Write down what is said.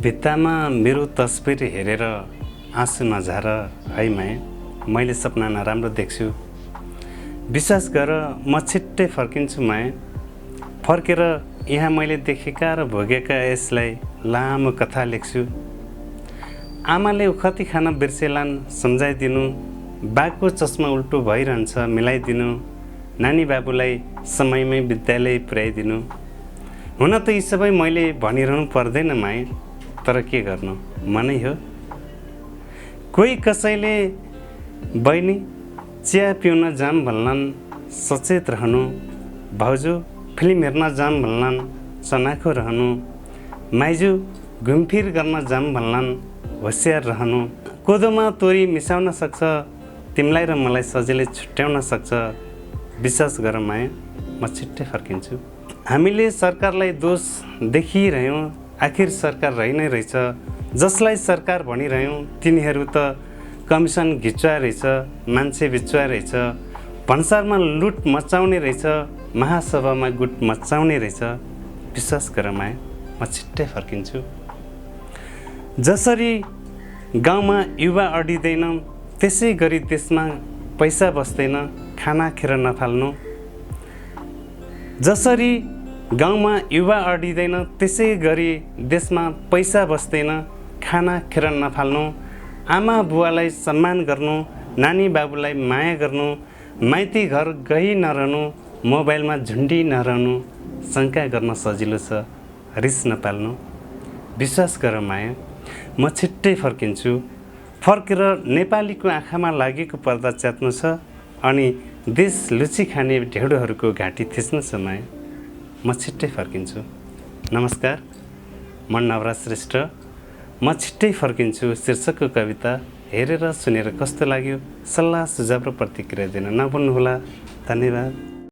भित्तामा मेरो तस्बिर हेरेर आँसु नझार है माया, मैले सपना नराम्रो देख्छु। विश्वास गर म छिट्टै फर्किन्छु माया। फर्केर यहाँ मैले देखेका र भोगेका यसलाई लामो कथा लेख्छु। आमाले उखती खान बिर्सेलान् सम्झाइदिनु, बाघको चस्मा उल्टो भइरहन्छ मिलाइदिनु, नानी बाबुलाई समयमै विद्यालय पुर्याइदिनु। हुन त यी सबै मैले भनिरहनु पर्दैन माया, तर के गर्नु मनै हो। कोही कसैले बहिनी चिया पिउन जाम भन्लान् सचेत रहनु, भाउजू फिल्म हेर्न जाम भन्लान् चनाखो रहनु, माइजू घुमफिर गर्न जाम भन्लान् होसियार रहनु। कोदोमा तोरी मिसाउन सक्छ, तिमीलाई र मलाई सजिलै छुट्याउन सक्छ। विश्वास गर माया, म छिट्टै फर्किन्छु। हामीले सरकारलाई दोष देखिरह्यौँ, आखिर सरकार रहि नै रहेछ। जसलाई सरकार भनिरह्यौँ तिनीहरू त कमिसन घिच्वा रहेछ, मान्छे बिचुवा रहेछ, भन्सारमा लुट मचाउने रहेछ, महासभामा गुट मचाउने रहेछ। विश्वास गर माया, म छिट्टै फर्किन्छु। जसरी गाउँमा युवा अडिँदैन त्यसै गरी देशमा पैसा बस्दैन, खाना खेर नफाल्नु। जसरी गाउँमा युवा अडिँदैन त्यसै गरी देशमा पैसा बस्दैन, खाना खेर नफाल्नु। आमा बुवालाई सम्मान गर्नु, नानी बाबुलाई माया गर्नु, माइती घर गई नरहनु, मोबाइलमा झुन्डी नरहनु। शङ्का गर्न सजिलो छ, रिस नपाल्नु। विश्वास गर माया, म छिट्टै फर्किन्छु। फर्केर नेपालीको आँखामा लागेको पर्दा च्यात्नु छ अनि देश लुची खाने ढेँडोहरूको घाँटी थिच्नु छ माया। म छिट्टै फर्किन्छु। नमस्कार, म नवराज श्रेष्ठ। म छिट्टै फर्किन्छु शीर्षकको कविता हेरेर सुनेर कस्तो लाग्यो सल्लाह सुझाव र प्रतिक्रिया दिन नभुल्नुहोला। धन्यवाद।